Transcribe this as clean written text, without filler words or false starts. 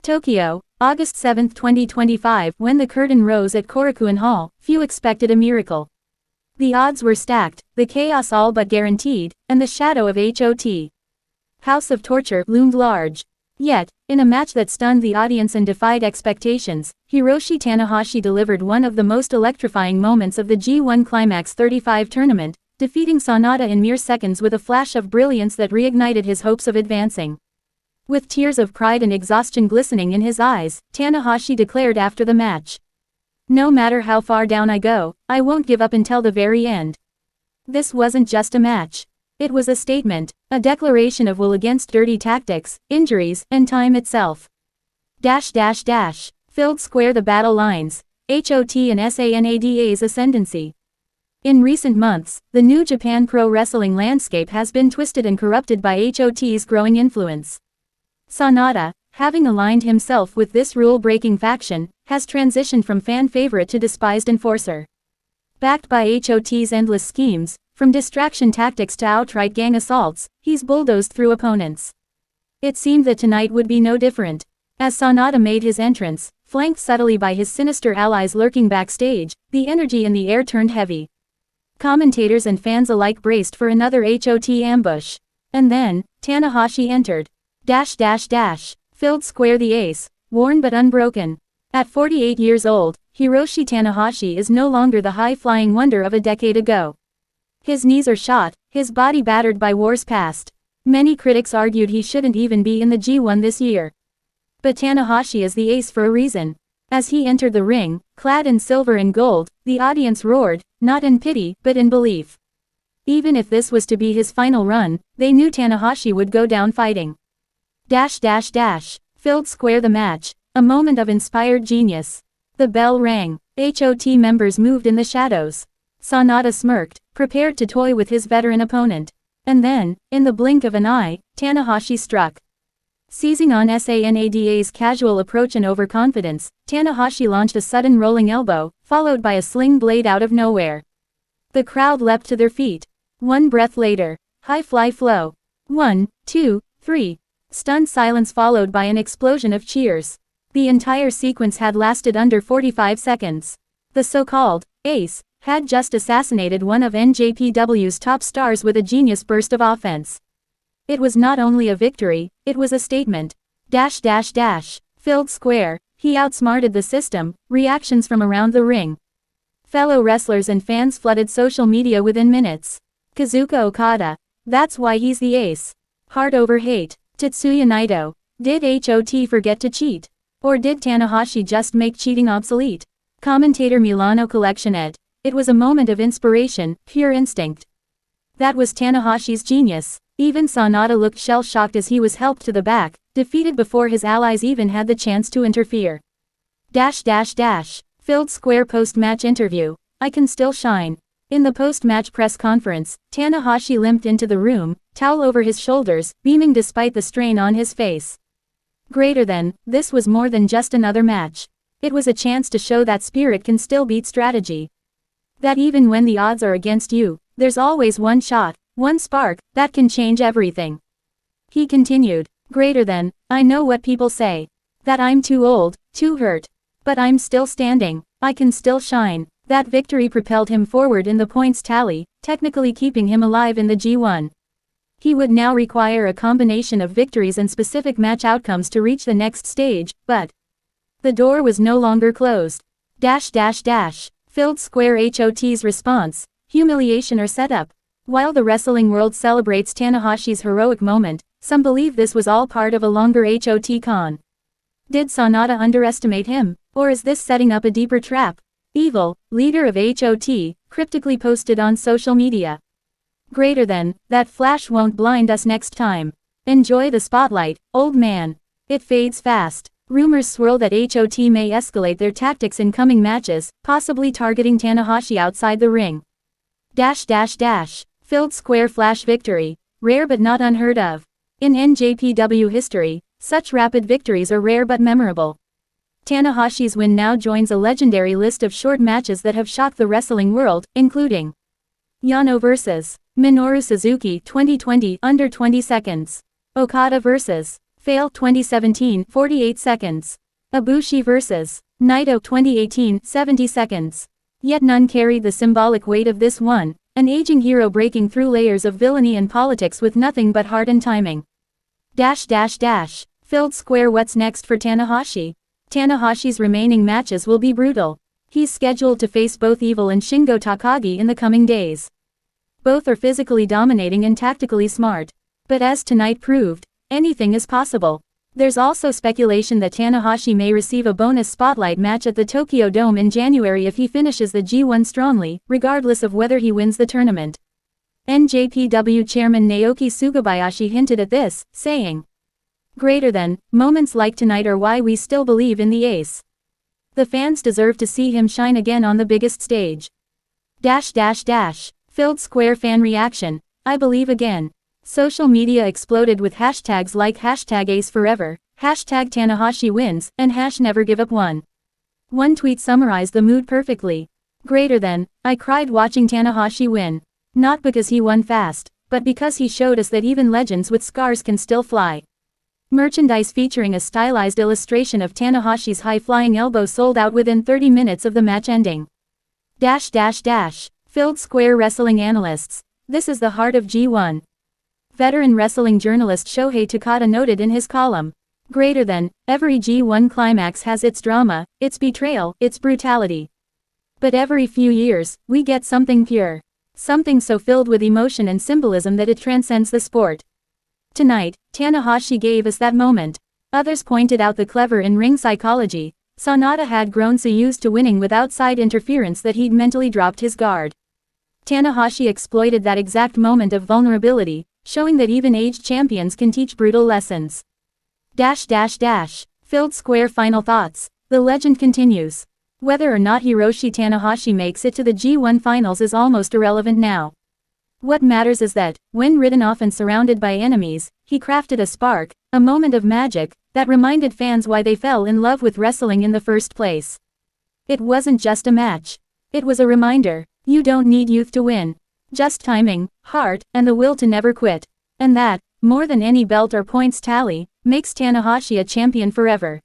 Tokyo, August 7, 2025. When the curtain rose at Korakuen Hall, few expected a miracle. The odds were stacked, the chaos all but guaranteed, and the shadow of HOT. House of Torture loomed large. Yet, in a match that stunned the audience and defied expectations, Hiroshi Tanahashi delivered one of the most electrifying moments of the G1 Climax 35 tournament, defeating Sanada in mere seconds with a flash of brilliance that reignited his hopes of advancing. With tears of pride and exhaustion glistening in his eyes, Tanahashi declared after the match, "No matter how far down I go, I won't give up until the very end." This wasn't just a match. It was a statement, a declaration of will against dirty tactics, injuries, and time itself. Filled square the battle lines, HOT and Sanada's ascendancy. In recent months, the New Japan Pro Wrestling landscape has been twisted and corrupted by HOT's growing influence. Sanada, having aligned himself with this rule-breaking faction, has transitioned from fan favorite to despised enforcer. Backed by HOT's endless schemes, from distraction tactics to outright gang assaults, he's bulldozed through opponents. It seemed that tonight would be no different. As Sanada made his entrance, flanked subtly by his sinister allies lurking backstage, the energy in the air turned heavy. Commentators and fans alike braced for another HOT ambush. And then, Tanahashi entered. Filled square the ace, worn but unbroken. At 48 years old, Hiroshi Tanahashi is no longer the high-flying wonder of a decade ago. His knees are shot, his body battered by wars past. Many critics argued he shouldn't even be in the G1 this year. But Tanahashi is the ace for a reason. As he entered the ring, clad in silver and gold, the audience roared, not in pity, but in belief. Even if this was to be his final run, they knew Tanahashi would go down fighting. Filled square the match, a moment of inspired genius. The bell rang, HOT members moved in the shadows. Sanada smirked, prepared to toy with his veteran opponent. And then, in the blink of an eye, Tanahashi struck. Seizing on Sanada's casual approach and overconfidence, Tanahashi launched a sudden rolling elbow, followed by a sling blade out of nowhere. The crowd leapt to their feet. One breath later, high fly flow. 1, 2, 3. Stunned silence followed by an explosion of cheers. The entire sequence had lasted under 45 seconds. The so-called ace had just assassinated one of NJPW's top stars with a genius burst of offense. It was not only a victory, it was a statement. Filled square, he outsmarted the system. Reactions from around the ring. Fellow wrestlers and fans flooded social media within minutes. Kazuka Okada. That's why he's the ace. Heart over hate. Tetsuya Naito. Did HOT forget to cheat? Or did Tanahashi just make cheating obsolete? Commentator Milano Collection ed. It was a moment of inspiration, pure instinct. That was Tanahashi's genius. Even Sanada looked shell-shocked as he was helped to the back, defeated before his allies even had the chance to interfere. Filled square post-match interview. I can still shine. In the post-match press conference, Tanahashi limped into the room, towel over his shoulders, beaming despite the strain on his face. This was more than just another match. It was a chance to show that spirit can still beat strategy. That even when the odds are against you, there's always one shot, one spark, that can change everything. He continued, I know what people say. That I'm too old, too hurt. But I'm still standing, I can still shine. That victory propelled him forward in the points tally, technically keeping him alive in the G1. He would now require a combination of victories and specific match outcomes to reach the next stage, but the door was no longer closed. Filled square HOT's response, humiliation or setup. While the wrestling world celebrates Tanahashi's heroic moment, some believe this was all part of a longer HOT con. Did Sanada underestimate him, or is this setting up a deeper trap? Evil, leader of HOT, cryptically posted on social media. That flash won't blind us next time. Enjoy the spotlight, old man. It fades fast. Rumors swirl that HOT may escalate their tactics in coming matches, possibly targeting Tanahashi outside the ring. Filled square flash victory. Rare but not unheard of. In NJPW history, such rapid victories are rare but memorable. Tanahashi's win now joins a legendary list of short matches that have shocked the wrestling world, including Yano vs. Minoru Suzuki 2020 under 20 seconds. Okada vs. Fail 2017 48 seconds. Ibushi vs. Naito 2018 70 seconds. Yet none carried the symbolic weight of this one, an aging hero breaking through layers of villainy and politics with nothing but heart and timing. Filled square. What's next for Tanahashi? Tanahashi's remaining matches will be brutal. He's scheduled to face both Evil and Shingo Takagi in the coming days. Both are physically dominating and tactically smart. But as tonight proved, anything is possible. There's also speculation that Tanahashi may receive a bonus spotlight match at the Tokyo Dome in January if he finishes the G1 strongly, regardless of whether he wins the tournament. NJPW chairman Naoki Sugabayashi hinted at this, saying, "Moments like tonight are why we still believe in the ace. The fans deserve to see him shine again on the biggest stage." Filled square. Fan reaction, "I believe again." Social media exploded with hashtags like #AceForever, #Tanahashi wins, and #NeverGiveUp1. One tweet summarized the mood perfectly. "I cried watching Tanahashi win. Not because he won fast, but because he showed us that even legends with scars can still fly." Merchandise featuring a stylized illustration of Tanahashi's high-flying elbow sold out within 30 minutes of the match ending. Filled square. Wrestling analysts, "This is the heart of G1." Veteran wrestling journalist Shohei Takada noted in his column, "Every G1 climax has its drama, its betrayal, its brutality. But every few years, we get something pure. Something so filled with emotion and symbolism that it transcends the sport. Tonight, Tanahashi gave us that moment." Others pointed out the clever in-ring psychology. Sanada had grown so used to winning with outside interference that he'd mentally dropped his guard. Tanahashi exploited that exact moment of vulnerability, showing that even aged champions can teach brutal lessons. Filled square. Final thoughts. The legend continues. Whether or not Hiroshi Tanahashi makes it to the G1 finals is almost irrelevant now. What matters is that, when written off and surrounded by enemies, he crafted a spark, a moment of magic, that reminded fans why they fell in love with wrestling in the first place. It wasn't just a match. It was a reminder. You don't need youth to win. Just timing, heart, and the will to never quit. And that, more than any belt or points tally, makes Tanahashi a champion forever.